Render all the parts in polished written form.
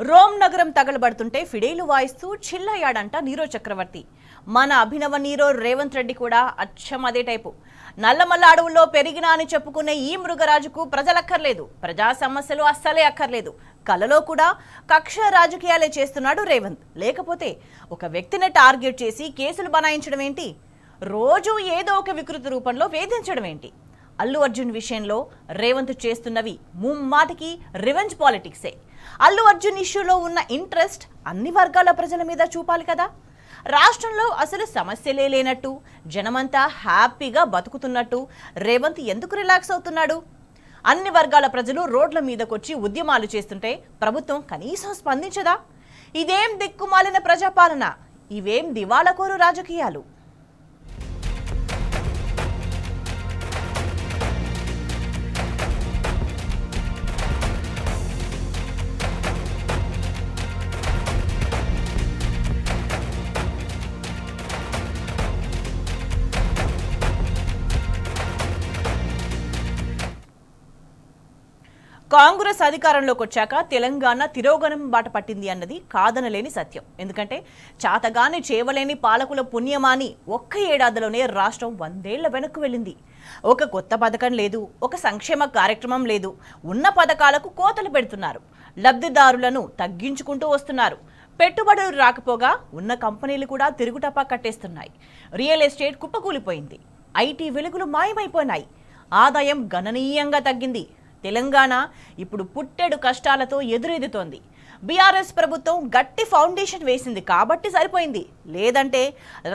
Rome నగరం తగలబడుతుంటే ఫిడేలు వాయిస్తూ చిల్లయ్యాడంట Nero చక్రవర్తి. మన అభినవ నీరో రేవంత్ రెడ్డి కూడా అచ్చం అదే టైపు. నల్లమల్ల అడవుల్లో పెరిగినా అని చెప్పుకునే ఈ మృగరాజుకు ప్రజలక్కర్లేదు, ప్రజా సమస్యలు అస్సలే అక్కర్లేదు. కలలో కూడా కక్ష రాజకీయాలే చేస్తున్నాడు రేవంత్. లేకపోతే ఒక వ్యక్తిని టార్గెట్ చేసి కేసులు బనాయించడం ఏంటి? రోజు ఏదో ఒక వికృతి రూపంలో వేధించడం ఏంటి? అల్లు అర్జున్ విషయంలో రేవంత్ చేస్తున్నవి ముమ్మాటికి రివెంజ్ పాలిటిక్సే. అల్లు అర్జున్ ఇష్యూలో ఉన్న ఇంట్రెస్ట్ అన్ని వర్గాల ప్రజల మీద చూపాలి కదా. రాష్ట్రంలో అసలు సమస్యలే లేనట్టు, జనమంతా హ్యాపీగా బతుకుతున్నట్టు రేవంత్ ఎందుకు రిలాక్స్ అవుతున్నాడు? అన్ని వర్గాల ప్రజలు రోడ్ల మీదకొచ్చి ఉద్యమాలు చేస్తుంటే ప్రభుత్వం కనీసం స్పందించదా? ఇదేం దిక్కుమాలిన ప్రజాపాలన? ఇవేం దివాళకోరు రాజకీయాలు? కాంగ్రెస్ అధికారంలోకి వచ్చాక తెలంగాణ తిరోగమనం బాట పట్టింది అన్నది కాదనలేని సత్యం. ఎందుకంటే చాతగాని చేవలేని పాలకుల పుణ్యమాని ఒక్క ఏడాదిలోనే రాష్ట్రం 100 ఏళ్ల వెనక్కు వెళ్ళింది. ఒక కొత్త పథకం లేదు, ఒక సంక్షేమ కార్యక్రమం లేదు. ఉన్న పథకాలకు కోతలు పెడుతున్నారు, లబ్ధిదారులను తగ్గించుకుంటూ వస్తున్నారు. పెట్టుబడులు రాకపోగా ఉన్న కంపెనీలు కూడా తిరుగుటపా కట్టేస్తున్నాయి. రియల్ ఎస్టేట్ కుప్పకూలిపోయింది, ఐటీ వెలుగులు మాయమైపోయినాయి, ఆదాయం గణనీయంగా తగ్గింది. తెలంగాణ ఇప్పుడు పుట్టెడు కష్టాలతో ఎదురెదుతోంది. బీఆర్ఎస్ ప్రభుత్వం గట్టి ఫౌండేషన్ వేసింది కాబట్టి సరిపోయింది, లేదంటే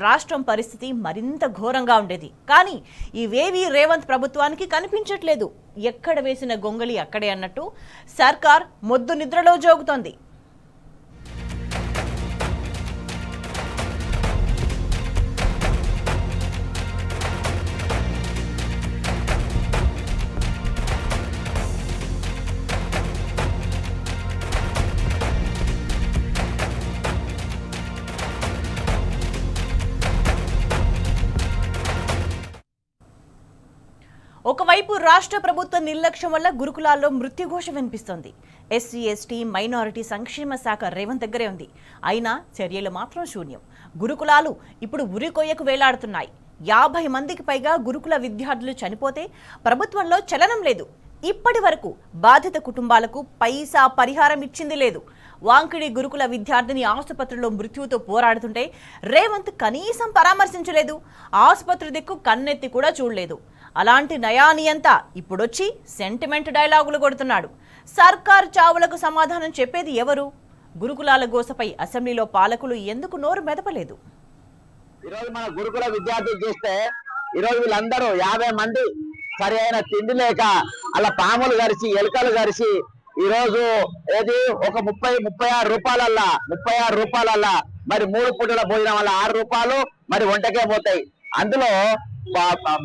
రాష్ట్రం పరిస్థితి మరింత ఘోరంగా ఉండేది. కానీ ఇవేవి రేవంత్ ప్రభుత్వానికి కనిపించట్లేదు. ఎక్కడ వేసిన గొంగళి అక్కడే అన్నట్టు సర్కార్ మొద్దు నిద్రలో జోగుతోంది. ఒకవైపు రాష్ట్ర ప్రభుత్వ నిర్లక్ష్యం వల్ల గురుకులాల్లో మృత్యుఘోష వినిపిస్తోంది. ఎస్సీ ఎస్టీ మైనారిటీ సంక్షేమ శాఖ రేవంత్ దగ్గరే ఉంది, అయినా చర్యలు మాత్రం శూన్యం. గురుకులాలు ఇప్పుడు ఉరికొయ్యకు వేలాడుతున్నాయి. 50 మందికి పైగా గురుకుల విద్యార్థులు చనిపోతే ప్రభుత్వంలో చలనం లేదు. ఇప్పటి వరకు బాధిత కుటుంబాలకు పైసా పరిహారం ఇచ్చింది లేదు. వాంకిడి గురుకుల విద్యార్థిని ఆసుపత్రిలో మృత్యువుతో పోరాడుతుంటే రేవంత్ కనీసం పరామర్శించలేదు. ఆసుపత్రి దిక్కు కన్నెత్తి కూడా చూడలేదు. అలాంటి నయానియంతా ఇప్పుడొచ్చి సెంటిమెంట్ డైలాగులు కొడుతున్నాడు. సర్కార్ చావులకు సమాధానం చెప్పేది ఎవరు? గురుకులాల గోసపై అసెంబ్లీలో పాలకులు ఎందుకు నోరు మెదపలేదు? ఈరోజు మన గురుకుల విద్యార్థులు చూస్తే ఈరోజు వీళ్ళందరూ 50 మంది సరి అయిన తిండి లేక అలా పాములు గరిచి ఎలుకలు గరిచి ఈరోజు ఏది ఒక 36 రూపాయలల్లా మరి 3 పూటల భోజనం వల్ల 6 రూపాయలు మరి వంటకే పోతాయి. అందులో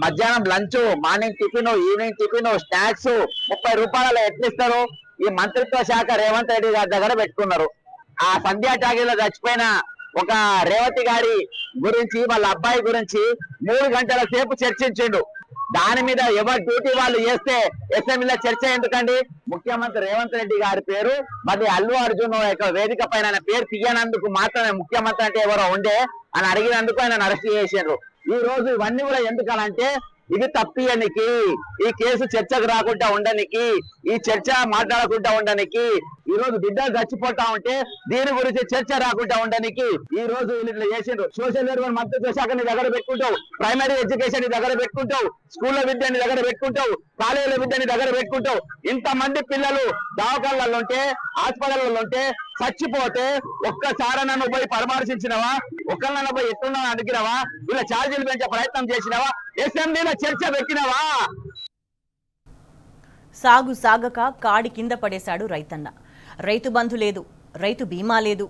మధ్యాహ్నం lunch, morning tiffin, evening tiffin, snacks 30 రూపాయలలో ఎట్లిస్తారు? ఈ మంత్రిత్వ శాఖ రేవంత్ రెడ్డి గారి దగ్గర పెట్టుకున్నారు. ఆ సంధ్యా టాకీలో చచ్చిపోయిన ఒక రేవతి గారి గురించి, వాళ్ళ అబ్బాయి గురించి 3 గంటల సేపు చర్చించిండు. దాని మీద ఎవరి డ్యూటీ వాళ్ళు చేస్తే అసెంబ్లీలో చర్చ ఎందుకండి? ముఖ్యమంత్రి రేవంత్ రెడ్డి గారి పేరు మరి అల్లు అర్జున్ వేదిక పైన ఆయన పేరు తీయనందుకు మాత్రమే ముఖ్యమంత్రి అంటే ఎవరో ఉండే అని అడిగినందుకు ఆయన అరెస్ట్ చేసిండ్రు. ఈ రోజు ఇవన్నీ కూడా ఎందుకనంటే ఇది తప్పియనికి, ఈ కేసు చర్చకు రాకుండా ఉండనికి, ఈ చర్చ మాట్లాడకుండా ఉండనికి, ఈ రోజు బిడ్డలు చచ్చిపోతా ఉంటే దీని గురించి చర్చ రాకుండా ఉండనికి ఈ రోజు వీళ్ళు చేసిండ్రు. సోషల్ వెల్ఫేర్ మంత్రిత్వ శాఖని దగ్గర పెట్టుకుంటావు, ప్రైమరీ ఎడ్యుకేషన్ దగ్గర పెట్టుకుంటావు, స్కూళ్ళ విద్యని దగ్గర పెట్టుకుంటావు, కాలేజీల విద్యని దగ్గర పెట్టుకుంటావు. ఇంతమంది పిల్లలు దవాఖానాలలో ఉంటే, హాస్పిటల్లో ఉంటే చచ్చిపోతే ఒక్కసారన్నా పోయి పరామర్శించినవా? ఒక్కళ్ళన్నా పోయి ఎట్టున్నా అడిగినవా? ఇలా ఛార్జీలు పెంచే ప్రయత్నం చేసినవా? అసెంబ్లీలో చర్చ పెట్టినవా? సాగు సాగక కాడి కింద పడేశాడు రైతన్న. రైతు బంధు లేదు, రైతు బీమా లేదు,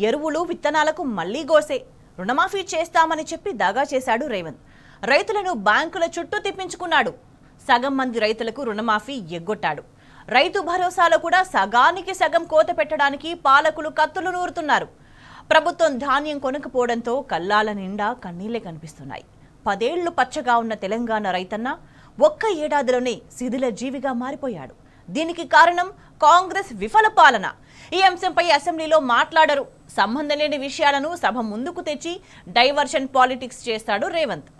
ఎరువులు విత్తనాలకు మళ్లీ గోసే. రుణమాఫీ చేస్తామని చెప్పి దాగా చేశాడు రేవంత్. రైతులను బ్యాంకుల చుట్టూ తిప్పించుకున్నాడు. సగం మంది రైతులకు రుణమాఫీ ఎగ్గొట్టాడు. రైతు భరోసాలో కూడా సగానికి సగం కోత పెట్టడానికి పాలకులు కత్తులు నూరుతున్నారు. ప్రభుత్వం ధాన్యం కొనకపోవడంతో కల్లాల నిండా కన్నీళ్లే కనిపిస్తున్నాయి. 10 ఏళ్లు పచ్చగా ఉన్న తెలంగాణ రైతన్న ఒక్క ఏడాదిలోనే శిథిల జీవిగా మారిపోయాడు. దీనికి కారణం కాంగ్రెస్ విఫల పాలన. ఈ అంశంపై అసెంబ్లీలో మాట్లాడరు. సంబంధం లేని విషయాలను సభ ముందుకు తెచ్చి డైవర్షన్ పాలిటిక్స్ చేస్తాడు రేవంత్.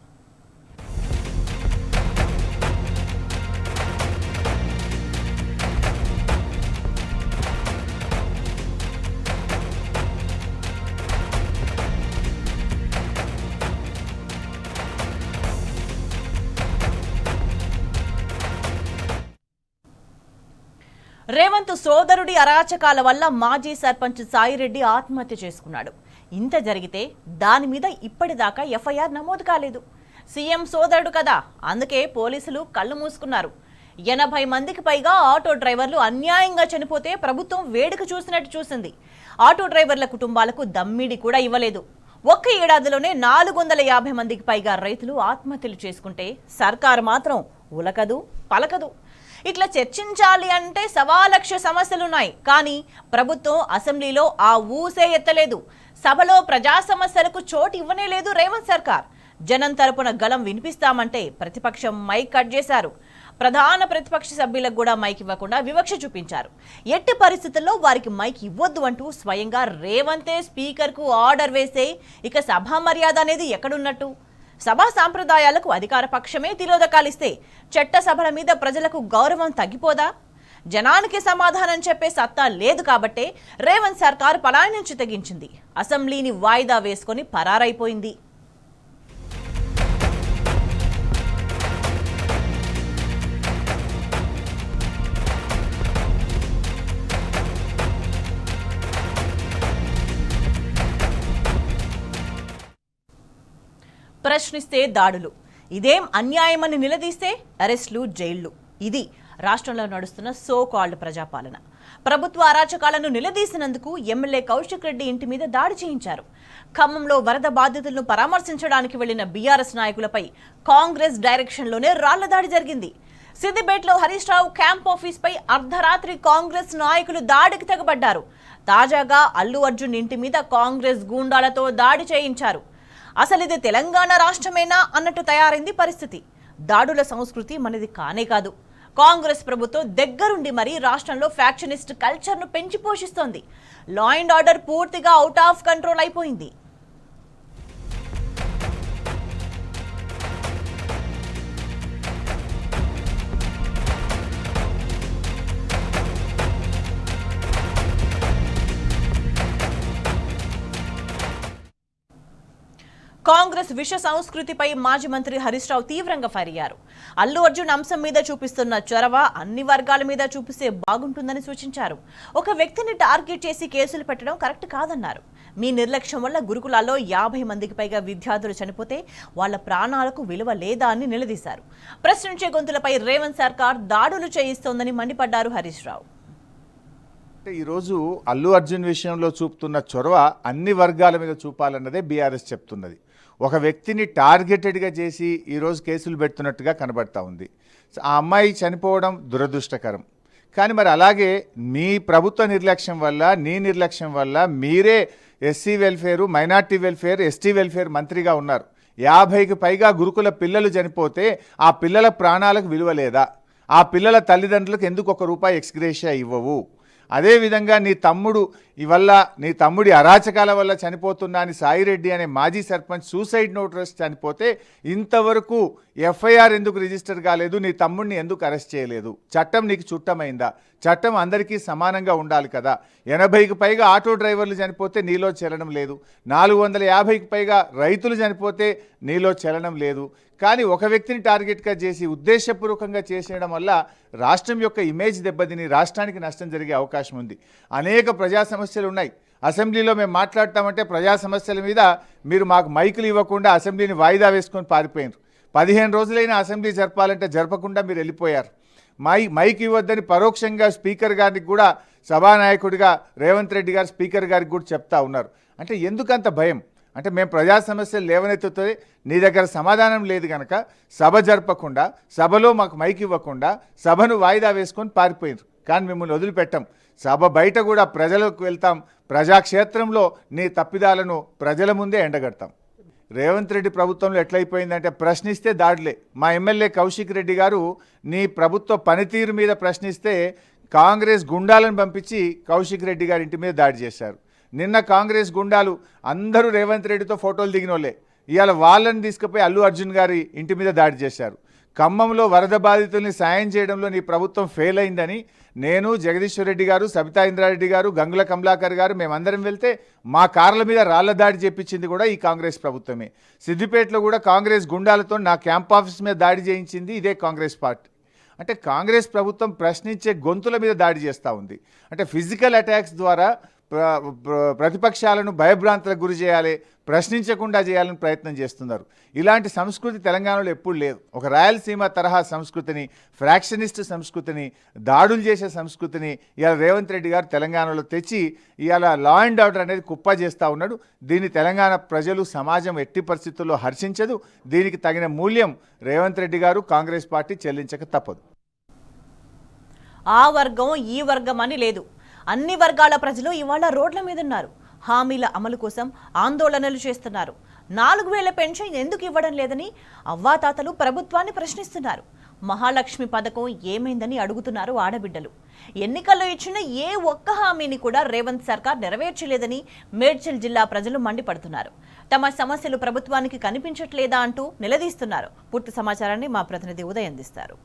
రేవంత్ సోదరుడి అరాచకాల వల్ల మాజీ సర్పంచ్ సాయిరెడ్డి ఆత్మహత్య చేసుకున్నాడు. ఇంత జరిగితే దాని మీద ఇప్పటిదాకా ఎఫ్ఐఆర్ నమోదు కాలేదు. సీఎం సోదరుడు కదా, అందుకే పోలీసులు కళ్ళు మూసుకున్నారు. 80 మందికి పైగా ఆటో డ్రైవర్లు అన్యాయంగా చనిపోతే ప్రభుత్వం వేడుక చూసినట్టు చూసింది. ఆటో డ్రైవర్ల కుటుంబాలకు దమ్మిడి కూడా ఇవ్వలేదు. ఒక్క ఏడాదిలోనే 450 మందికి పైగా రైతులు ఆత్మహత్యలు చేసుకుంటే సర్కారు మాత్రం ఉలకదు పలకదు. ఇట్లా చర్చించాలి అంటే 1,00,000 సమస్యలున్నాయి. కానీ ప్రభుత్వం అసెంబ్లీలో ఆ ఊసే ఎత్తలేదు. సభలో ప్రజా సమస్యలకు చోటు ఇవ్వనే లేదు రేవంత్ సర్కార్. జనం తరపున గలం వినిపిస్తామంటే ప్రతిపక్షం మైక్ కట్ చేశారు. ప్రధాన ప్రతిపక్ష సభ్యులకు కూడా మైక్ ఇవ్వకుండా వివక్ష చూపించారు. ఎట్టి పరిస్థితుల్లో వారికి మైక్ ఇవ్వద్దు అంటూ స్వయంగా రేవంతే స్పీకర్కు ఆర్డర్ వేస్తే ఇక సభా మర్యాద అనేది ఎక్కడున్నట్టు? సభా సాంప్రదాయాలకు అధికార పక్షమే తిలోదకాలిస్తే చట్టసభల మీద ప్రజలకు గౌరవం తగ్గిపోదా? జనానికి సమాధానం చెప్పే సత్తా లేదు కాబట్టే రేవంత్ సర్కార్ పలాయనం తెగించింది. అసెంబ్లీని వాయిదా వేసుకొని పరారైపోయింది. ప్రశ్నిస్తే దాడులు, ఇదేం అన్యాయమని నిలదీస్తే అరెస్టులు, జైళ్లు. ఇది రాష్ట్రంలో నడుస్తున్న సో కాల్డ్ ప్రజాపాలన. ప్రభుత్వ అరాచకాలను నిలదీసినందుకు ఎమ్మెల్యే కౌశిక్ రెడ్డి ఇంటి మీద దాడి చేయించారు. ఖమ్మంలో వరద బాధితులను పరామర్శించడానికి వెళ్లిన బీఆర్ఎస్ నాయకులపై కాంగ్రెస్ డైరెక్షన్లోనే రాళ్ల దాడి జరిగింది. సిద్దిపేటలో హరీష్ రావు క్యాంప్ ఆఫీస్ పై అర్ధరాత్రి కాంగ్రెస్ నాయకులు దాడికి తెగబడ్డారు. తాజాగా అల్లు అర్జున్ ఇంటి మీద కాంగ్రెస్ గూండాలతో దాడి చేయించారు. అసలు ఇది తెలంగాణ రాష్ట్రమేనా అన్నట్టు తయారైంది పరిస్థితి. దాడుల సంస్కృతి మనది కానే కాదు. కాంగ్రెస్ ప్రభుత్వం దగ్గరుండి మరీ రాష్ట్రంలో ఫ్యాక్షనిస్ట్ కల్చర్ను పెంచి పోషిస్తోంది. లా అండ్ ఆర్డర్ పూర్తిగా అవుట్ ఆఫ్ కంట్రోల్ అయిపోయింది. కాంగ్రెస్ విష సంస్కృతిపై మాజీ మంత్రి హరీష్ రావు తీవ్రంగా ఫైర్ అయ్యారు. అల్లు అర్జున్ అంశం మీద చూపిస్తున్న చొరవ అన్ని వర్గాల మీద చూపిస్తే బాగుంటుందని సూచించారు. ఒక వ్యక్తిని టార్గెట్ చేసి కేసులు పెట్టడం కరెక్ట్ కాదన్నారు. మీ నిర్లక్ష్యం వల్ల గురుకులాల్లో 50 మందికి పైగా విద్యార్థులు చనిపోతే వాళ్ల ప్రాణాలకు విలువ లేదా అని నిలదీశారు. ప్రశ్నించే గొంతులపై రేవంత్ సర్కార్ దాడులు చేయిస్తోందని మండిపడ్డారు హరీష్ రావు. ఈరోజు అల్లు అర్జున్ విషయంలో చూపుతున్న చొరవ అన్ని వర్గాల మీద చూపాలన్నదే బీఆర్ఎస్ చెప్తున్నది. ఒక వ్యక్తిని టార్గెటెడ్గా చేసి ఈరోజు కేసులు పెడుతున్నట్టుగా కనబడతా ఉంది. ఆ అమ్మాయి చనిపోవడం దురదృష్టకరం. కానీ మరి అలాగే మీ ప్రభుత్వ నిర్లక్ష్యం వల్ల, నీ నిర్లక్ష్యం వల్ల మీరే SC welfare, minority welfare, ST welfare మంత్రిగా ఉన్నారు. 50కి పైగా గురుకుల పిల్లలు చనిపోతే ఆ పిల్లల ప్రాణాలకు విలువ లేదా? ఆ పిల్లల తల్లిదండ్రులకు ఎందుకు ₹1 ఎక్స్గ్రేషియా ఇవ్వవు? అదేవిధంగా నీ తమ్ముడి అరాచకాల వల్ల చనిపోతున్నా అని సాయిరెడ్డి అనే మాజీ సర్పంచ్ సూసైడ్ నోట్ రాసి చనిపోతే ఇంతవరకు ఎఫ్ఐఆర్ ఎందుకు రిజిస్టర్ కాలేదు? నీ తమ్ముడిని ఎందుకు అరెస్ట్ చేయలేదు? చట్టం నీకు చుట్టమైందా? చట్టం అందరికీ సమానంగా ఉండాలి కదా. 80కి పైగా ఆటో డ్రైవర్లు చనిపోతే నీలో చలనం లేదు. 450కి పైగా రైతులు చనిపోతే నీలో చలనం లేదు. కానీ ఒక వ్యక్తిని టార్గెట్గా చేసి ఉద్దేశపూర్వకంగా చేసేయడం వల్ల రాష్ట్రం యొక్క ఇమేజ్ దెబ్బతిని రాష్ట్రానికి నష్టం జరిగే అవకాశం ఉంది. అనేక ప్రజా సమస్యలు ఉన్నాయి. అసెంబ్లీలో మేము మాట్లాడతామంటే ప్రజా సమస్యల మీద మీరు మాకు మైకులు ఇవ్వకుండా అసెంబ్లీని వాయిదా వేసుకొని పారిపోయారు. 15 రోజులైనా అసెంబ్లీ జరపాలంటే జరపకుండా మీరు వెళ్ళిపోయారు. మైక్ ఇవ్వద్దని పరోక్షంగా స్పీకర్ గారికి కూడా, సభానాయకుడిగా రేవంత్ రెడ్డి గారు స్పీకర్ గారికి కూడా చెప్తా ఉన్నారు. అంటే ఎందుకంత భయం? అంటే మేము ప్రజా సమస్యలు లేవనెత్తుతే నీ దగ్గర సమాధానం లేదు కనుక సభ జరపకుండా, సభలో మాకు మైక్ ఇవ్వకుండా సభను వాయిదా వేసుకొని పారిపోయారు. కానీ మిమ్మల్ని వదిలిపెట్టాం. సభ బయట కూడా ప్రజలకు వెళ్తాం. ప్రజాక్షేత్రంలో నీ తప్పిదాలను ప్రజల ముందే ఎండగడతాం. రేవంత్ రెడ్డి ప్రభుత్వంలో ఎట్లయిపోయిందంటే ప్రశ్నిస్తే దాడులే. మా ఎమ్మెల్యే కౌశిక్ రెడ్డి గారు నీ ప్రభుత్వ పనితీరు మీద ప్రశ్నిస్తే కాంగ్రెస్ గుండాలను పంపించి కౌశిక్ రెడ్డి గారి ఇంటి మీద దాడి చేశారు. నిన్న కాంగ్రెస్ గుండాలు అందరూ రేవంత్ రెడ్డితో ఫోటోలు దిగినోళ్ళే ఇవాళ వాళ్ళని తీసుకుపోయి అల్లు అర్జున్ గారి ఇంటి మీద దాడి చేశారు. ఖమ్మంలో వరద బాధితుల్ని సాయం చేయడంలో నీ ప్రభుత్వం ఫెయిల్ అయిందని నేను, జగదీశ్వర్ రెడ్డి గారు, సబితా ఇంద్రారెడ్డి గారు, గంగుల కమలాకర్ గారు మేమందరం వెళ్తే మా కార్ల మీద రాళ్ల దాడి చేపించింది కూడా ఈ కాంగ్రెస్ ప్రభుత్వమే. సిద్దిపేటలో కూడా కాంగ్రెస్ గుండాలతో నా క్యాంప్ ఆఫీస్ మీద దాడి చేయించింది ఇదే కాంగ్రెస్ పార్టీ. అంటే కాంగ్రెస్ ప్రభుత్వం ప్రశ్నించే గొంతుల మీద దాడి చేస్తూ ఉంది. అంటే ఫిజికల్ అటాక్స్ ద్వారా ప్రతిపక్షాలను భయభ్రాంతులకు గురి చేయాలి, ప్రశ్నించకుండా చేయాలని ప్రయత్నం చేస్తున్నారు. ఇలాంటి సంస్కృతి తెలంగాణలో ఎప్పుడు లేదు. ఒక రాయలసీమ తరహా సంస్కృతిని, ఫ్రాక్షనిస్ట్ సంస్కృతిని, దాడులు చేసే సంస్కృతిని ఇవాళ రేవంత్ రెడ్డి గారు తెలంగాణలో తెచ్చి ఇవాళ లా అండ్ ఆర్డర్ అనేది కుప్ప చేస్తూ ఉన్నాడు. దీన్ని తెలంగాణ ప్రజలు, సమాజం ఎట్టి పరిస్థితుల్లో హర్షించదు. దీనికి తగిన మూల్యం రేవంత్ రెడ్డి గారు, కాంగ్రెస్ పార్టీ చెల్లించక తప్పదు. ఆ వర్గం ఈ వర్గం అని లేదు, అన్ని వర్గాల ప్రజలు ఇవాళ రోడ్ల మీద ఉన్నారు. హామీల అమలు కోసం ఆందోళనలు చేస్తున్నారు. 4000 పెన్షన్ ఎందుకు ఇవ్వడం లేదని అవ్వాతాతలు ప్రభుత్వాన్ని ప్రశ్నిస్తున్నారు. మహాలక్ష్మి పథకం ఏమైందని అడుగుతున్నారు ఆడబిడ్డలు. ఎన్నికల్లో ఇచ్చిన ఏ ఒక్క హామీని కూడా రేవంత్ సర్కార్ నెరవేర్చలేదని మేడ్చల్ జిల్లా ప్రజలు మండిపడుతున్నారు. తమ సమస్యలు ప్రభుత్వానికి కనిపించట్లేదా అంటూ నిలదీస్తున్నారు. పూర్తి సమాచారాన్ని మా ప్రతినిధి ఉదయ్ అందిస్తారు.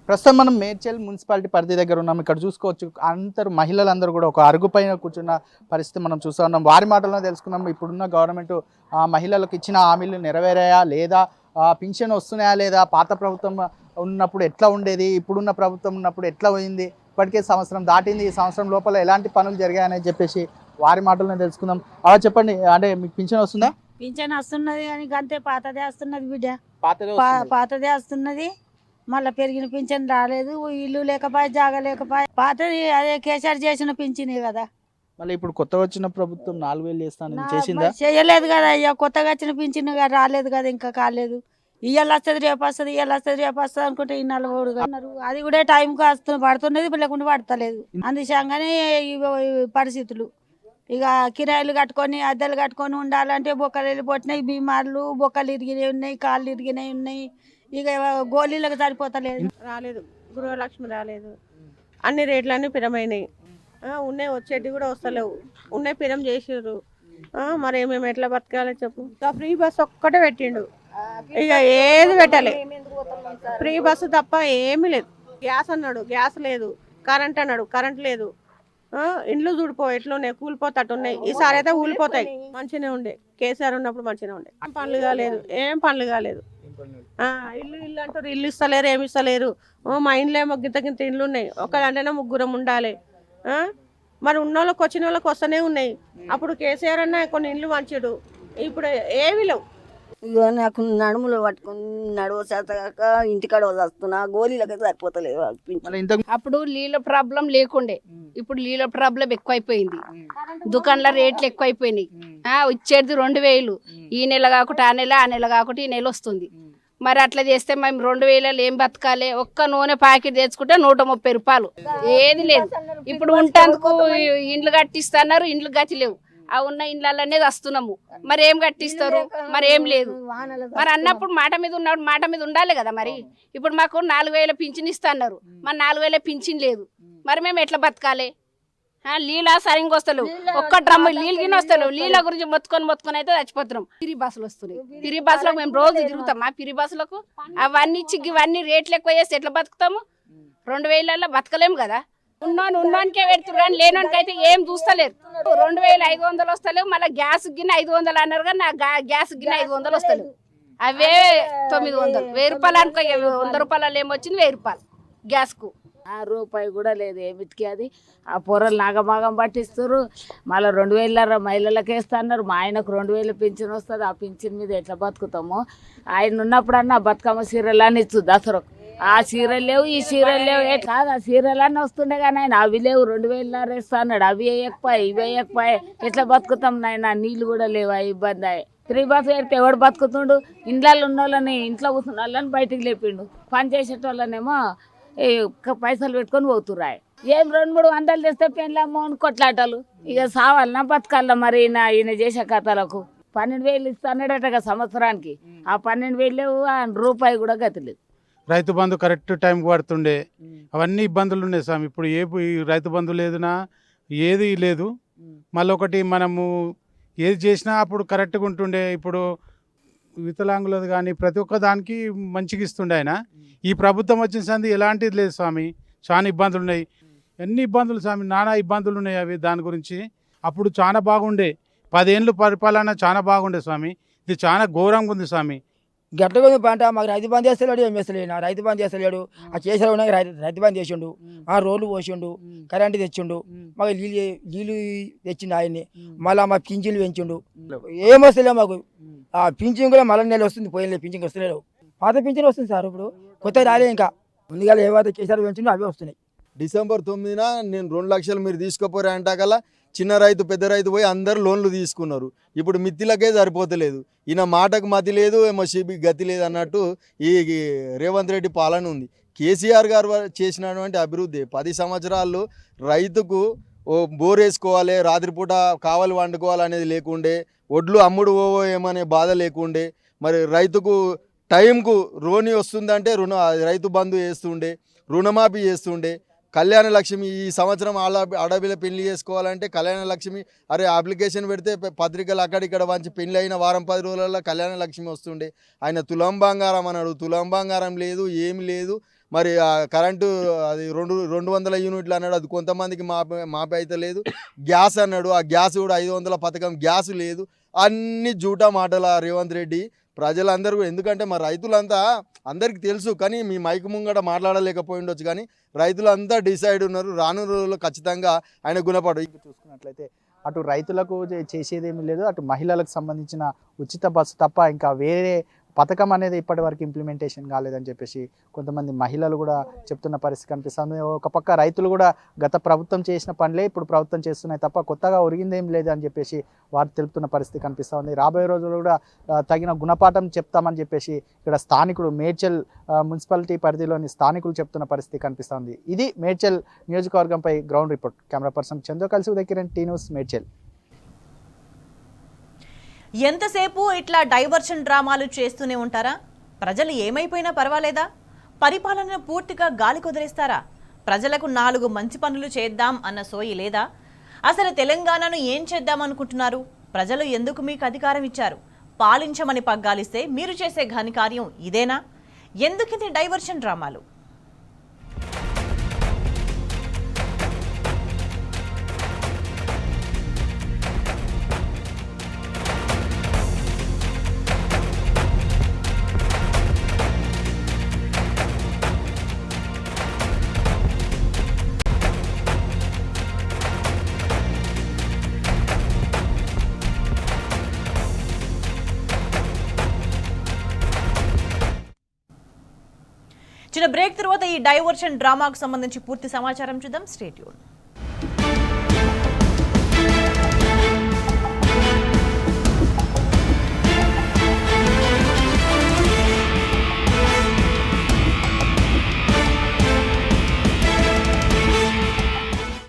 ప్రస్తుతం మనం మేడ్చల్ మున్సిపాలిటీ పరిధి దగ్గర ఉన్నాం. ఇక్కడ చూసుకోవచ్చు మహిళలందరూ కూడా ఒక అరుగు పైన కూర్చున్న పరిస్థితి మనం చూస్తూ ఉన్నాం. వారి మాటల్లో తెలుసుకున్నాం. ఇప్పుడున్న గవర్నమెంట్ మహిళలకు ఇచ్చిన హామీలు నెరవేరాయా లేదా, పింఛన్ వస్తున్నాయా లేదా, పాత ప్రభుత్వం ఉన్నప్పుడు ఎట్లా ఉండేది, ఇప్పుడున్న ప్రభుత్వం ఉన్నప్పుడు ఎట్లా పోయింది, ఇప్పటికే సంవత్సరం దాటింది, ఈ సంవత్సరం లోపల ఎలాంటి పనులు జరిగాయని చెప్పేసి వారి మాటల్లో తెలుసుకుందాం. అలా చెప్పండి, అంటే మీకు పింఛన్ వస్తుందా? పింఛన్ వస్తున్నది కానీ అంతే పాతదే వస్తున్నది బిడ్డ, పాతదే వస్తున్నది. మళ్ళీ పెరిగిన పింఛన్ రాలేదు, ఇల్లు లేకపోయి జాగా లేకపోయి పాతది అదే కేసీఆర్ చేసిన పింఛనే కదా. మళ్ళీ ఇప్పుడు కొత్తగా వచ్చిన ప్రభుత్వం 4000 చేస్తానని చేసిందా? చేయలేదు కదా అయ్యా, కొత్తగా వచ్చిన పింఛన్ రాలేదు కదా, ఇంకా కాలేదు. ఇవాళ వస్తుంది రేపు వస్తుంది, ఇవాళ వస్తుంది రేపు వస్తుంది అనుకుంటే ఈ 40 అన్నారు. అది కూడా టైంకి పడుతున్నది, లేకుండా పడతలేదు. అందుచేగానే పరిస్థితులు ఇక కిరాయిలు కట్టుకొని అద్దెలు కట్టుకొని ఉండాలంటే బొక్కలు వెళ్ళిపోతున్నాయి, బీమార్లు బొక్కలు ఇరిగినాయి ఉన్నాయి, కాళ్ళు ఇరిగినాయి ఉన్నాయి. ఇక గోళీలకు సరిపోతలేదు. రాలేదు, గృహలక్ష్మి రాలేదు. అన్ని రేట్లన్నీ పిరమైనాయి. ఉన్నాయి వచ్చేటి కూడా వస్తలేవు, ఉన్నాయి పిరం చేసారు. మరి మేము ఎట్లా బతకాలి చెప్పు. ఫ్రీ బస్ ఒక్కటే పెట్టిండు, ఇక ఏది పెట్టలే. ఫ్రీ బస్సు తప్ప ఏమీ లేదు. గ్యాస్ అన్నాడు, గ్యాస్ లేదు. కరెంట్ అన్నాడు, కరెంట్ లేదు. ఇండ్లు చూడిపో ఎట్లున్నాయి, కూలిపోతట్టున్నాయి. ఈసారి అయితే ఊలిపోతాయి. మంచిగానే ఉండే, కేసీఆర్ ఉన్నప్పుడు మంచిగానే ఉండే. పనులు కాలేదు, ఏం పనులు కాలేదు. ఇల్లు ఇల్లు అంటారు, ఇల్లు ఇస్తలేరు, ఏమి ఇస్తలేరు. మా ఇంట్లో ఏమో గింత ఇండ్లు ఉన్నాయి, ఒకదంటేనే ముగ్గురం ఉండాలి. మరి ఉన్న వాళ్ళకి వచ్చిన వాళ్ళకి వస్తూనే ఉన్నాయి. అప్పుడు కేసీఆర్ అన్న కొన్ని ఇండ్లు మంచిడు, ఇప్పుడు ఏమి లేవు. ఇక నాకు నడుములు పట్టుకుని నడవసాక ఇంటికాడ వస్తున్నా, గోళీలకి సరిపోతలేదు. అప్పుడు నీళ్ళ ప్రాబ్లం లేకుండే, ఇప్పుడు నీళ్ళ ప్రాబ్లం ఎక్కువైపోయింది. దుకాణాల రేట్లు ఎక్కువైపోయినాయి. ఇచ్చేది 2000, ఈ నెల కాకుండా ఆ నెల, ఆ నెల కాకుండా ఈ నెల వస్తుంది. మరి అట్లా చేస్తే మేము 2000 ఏం బతకాలి? ఒక్క నూనె ప్యాకెట్ తెచ్చుకుంటే 130 రూపాయలు, ఏది లేదు. ఇప్పుడు ఉంటందుకు ఇండ్లు కట్టిస్తున్నారు, ఇండ్లు గతిలేవు. ఆ ఉన్న ఇండ్లనే వస్తున్నాము, మరి ఏం కట్టిస్తారు? మరి ఏం లేదు. మరి అన్నప్పుడు మాట మీద ఉన్నప్పుడు మాట మీద ఉండాలి కదా. మరి ఇప్పుడు మాకు 4000 పింఛన్ ఇస్తున్నారు, మరి 4000 పింఛన్ లేదు. మరి మేము ఎట్లా బతకాలి? నీళ్ళ సరిగ్గా వస్తలేవు, ఒక్క డ్రమ్ము నీళ్ళు గిన్నె వస్తలేవు. నీళ్ళ గురించి మొత్తుకొని అయితే చచ్చిపోతున్నాం. పిరి బస్సులు వస్తున్నాయి, పిరి బస్సులకు మేము రోజు తిరుగుతాం. ఆ పిరి బస్సులకు అవన్నీ ఇచ్చి ఇవన్నీ రేట్లు ఎక్కువ చేస్తే ఎట్లా బతుకుతాము? 2000 బతకలేము కదా. ఉన్నోనికే పెడుతురు కానీ లేనోనికి అయితే ఏం చూస్తలేరు. 2500 వస్తలేవు. మళ్ళీ గ్యాస్ గిన్నె 500 అన్నారు కానీ గ్యాస్ గిన్నె 500 వస్తలేవు. అవే 900, 1000 రూపాయలు అనుకో. 100 రూపాయలు ఏమొచ్చింది, 1000 రూపాయలు గ్యాస్కు. రూపాయి కూడా లేదు ఏమిటికి. అది ఆ పొరలు నాగభాగం పట్టిస్తారు. మళ్ళీ 2000 మహిళలకు వేస్తున్నారు. మా ఆయనకు 2000 పింఛన్ వస్తుంది. ఆ పింఛన్ మీద ఎట్లా బతుకుతాము? ఆయన ఉన్నప్పుడన్నా బతుకమ్మ సీరియల్ అని ఇచ్చు దసరకు. ఆ సీరియల్ లేవు, ఈ సీరియల్ లేవు. కాదు, ఆ సీరియల్ అన్నీ వస్తుండే కానీ ఆయన అవి లేవు. 2000 వేస్తా అన్నాడు. అవి వేయకపోయి ఇవి వేయకపోయి ఎట్లా బతుకుతాం నాయన? నీళ్ళు కూడా లేవు, ఇబ్బంది అయ్యి. ఫ్రీ బస్ పెడితే ఎవడు బతుకుతుండు? ఇండ్లలో ఉన్న వాళ్ళని, ఇంట్లో కూర్చున్న వాళ్ళని బయటికి లేపిండు. పని చేసేటోళ్ళనేమో పైసలు పెట్టుకొని పోతుర్రాయి. ఏం 2-3 వందలు తెస్తే పెళ్ళామో అని కొట్లాటలు. ఇక సావాలన్నా బతకాల. మరి ఈయన చేసే కథలకు 12,000 ఇస్తాడట సంవత్సరానికి. ఆ 12,000 రూపాయి కూడా గతి లేదు. రైతు బంధు కరెక్ట్ టైంకి పడుతుండే, అవన్నీ ఇబ్బందులు ఉన్నాయి స్వామి. ఇప్పుడు ఈ రైతు బంధు లేదునా ఏది లేదు. మళ్ళీ ఒకటి మనము ఏది చేసినా అప్పుడు కరెక్ట్గా ఉంటుండే. ఇప్పుడు వికలాంగులది కానీ ప్రతి ఒక్క దానికి మంచిగా ఇస్తుండే ఆయన. ఈ ప్రభుత్వం వచ్చిన సంది ఎలాంటిది లేదు స్వామి. చాలా ఇబ్బందులు ఉన్నాయి, ఎన్ని ఇబ్బందులు స్వామి, నానా ఇబ్బందులు ఉన్నాయి అవి. దాని గురించి అప్పుడు చాలా బాగుండే, 10 ఏళ్ళు పరిపాలన చాలా బాగుండే స్వామి. ఇది చాలా ఘోరంగా ఉంది స్వామి. గట్లగా పంట మాకు రైతు బంద్ చేస్తలేడు, ఏం చేస్తలేడు, రైతు బంద్ చేస్తలేడు. ఆ కేసీఆర్ ఉన్నాయి రైతు బంద్ చేసిండు, ఆ రోడ్లు పోసిండు, కరెంటు తెచ్చిండు, మాకు నీళ్ళు తెచ్చిండు ఆయన్ని. మళ్ళీ మా పింఛన్లు పెంచిండు, ఏం వస్తలే మాకు. ఆ పింఛన్ కూడా మళ్ళీ నెల వస్తుంది, పోయిన పింఛన్ వస్తలేడు. పాత పింఛన్ వస్తుంది సార్, ఇప్పుడు కొత్త రాలే. ఇంకా ముందుగా ఏవైతే కేసీఆర్ పెంచిండో అవే వస్తున్నాయి. డిసెంబర్ 9న నేను 2 లక్షలు మీరు తీసుకోపోరే అంటాకల్లా చిన్న రైతు పెద్ద రైతు పోయి అందరు లోన్లు తీసుకున్నారు. ఇప్పుడు మిత్తిలకే సరిపోతలేదు. ఈయన మాటకు మతి లేదు, ఎంఎస్సీబీ గతి లేదు అన్నట్టు ఈ రేవంత్ రెడ్డి పాలన ఉంది. కేసీఆర్ గారు చేసినటువంటి అభివృద్ధి 10 సంవత్సరాలు రైతుకు బోర్ వేసుకోవాలి, రాత్రిపూట కావాలి వండుకోవాలి అనేది లేకుండే, ఒడ్లు అమ్ముడు ఏమనే బాధ లేకుండే, మరి రైతుకు టైంకు రోని వస్తుందంటే రైతు బంధు వేస్తుండే, రుణమాఫీ చేస్తుండే, కళ్యాణ లక్ష్మి ఈ సంవత్సరం ఆడపిల్ల పెళ్లి చేసుకోవాలంటే కళ్యాణ లక్ష్మి అప్లికేషన్ పెడితే పత్రికలు అక్కడిక్కడ వంచి పెళ్లి అయిన వారం 10 రోజులలో కళ్యాణ లక్ష్మి వస్తుండే. ఆయన తులం బంగారం అన్నాడు, తులం బంగారం లేదు, ఏమి లేదు. మరి కరెంటు అది 200 యూనిట్లు అన్నాడు, అది కొంతమందికి మాపి అయితే లేదు. గ్యాస్ అన్నాడు, ఆ గ్యాస్ కూడా 500 పథకం గ్యాస్ లేదు. అన్ని జూటా మాటల రేవంత్ రెడ్డి. ప్రజలందరూ ఎందుకంటే మా రైతులంతా అందరికీ తెలుసు, కానీ మీ మైకు ముంగట మాట్లాడలేకపోయి ఉండొచ్చు, కానీ రైతులంతా డిసైడ్ ఉన్నారు. రానున్న రోజుల్లో ఖచ్చితంగా ఆయన గుణపడు. చూసుకున్నట్లయితే అటు రైతులకు చేసేదేమీ లేదు, అటు మహిళలకు సంబంధించిన ఉచిత బస్సు తప్ప ఇంకా వేరే పథకం అనేది ఇప్పటివరకు ఇంప్లిమెంటేషన్ కాలేదని చెప్పేసి కొంతమంది మహిళలు కూడా చెప్తున్న పరిస్థితి కనిపిస్తుంది. ఒక పక్క రైతులు కూడా గత ప్రభుత్వం చేసిన పనులే ఇప్పుడు ప్రభుత్వం చేస్తున్నాయి తప్ప కొత్తగా ఒరిగిందేం లేదు అని చెప్పేసి వారు తెలుపుతున్న పరిస్థితి కనిపిస్తుంది. రాబోయే రోజుల్లో కూడా తగిన గుణపాఠం చెప్తామని చెప్పేసి ఇక్కడ స్థానికులు మేడ్చల్ మున్సిపాలిటీ పరిధిలోని స్థానికులు చెప్తున్న పరిస్థితి కనిపిస్తుంది. ఇది మేడ్చల్ నియోజకవర్గంపై ground report. Camera person Chandra కలిసి ఉదయకిరణ్, టీ న్యూస్, మేడ్చల్. ఎంతసేపు ఇట్లా డైవర్షన్ డ్రామాలు చేస్తూనే ఉంటారా? ప్రజలు ఏమైపోయినా పర్వాలేదా? పరిపాలనను పూర్తిగా గాలి కుదిరేస్తారా? ప్రజలకు 4 మంచి పనులు చేద్దాం అన్న సోయి లేదా? అసలు తెలంగాణను ఏం చేద్దామనుకుంటున్నారు? ప్రజలు ఎందుకు మీకు అధికారం ఇచ్చారు? పాలించమని పగ్గాలిస్తే మీరు చేసే ఘనకార్యం ఇదేనా? ఎందుకిది డైవర్షన్ డ్రామాలు? చిన్న బ్రేక్ తర్వాత ఈ డైవర్షన్ డ్రామాకు సంబంధించి పూర్తి సమాచారం చూద్దాం. Stay tune.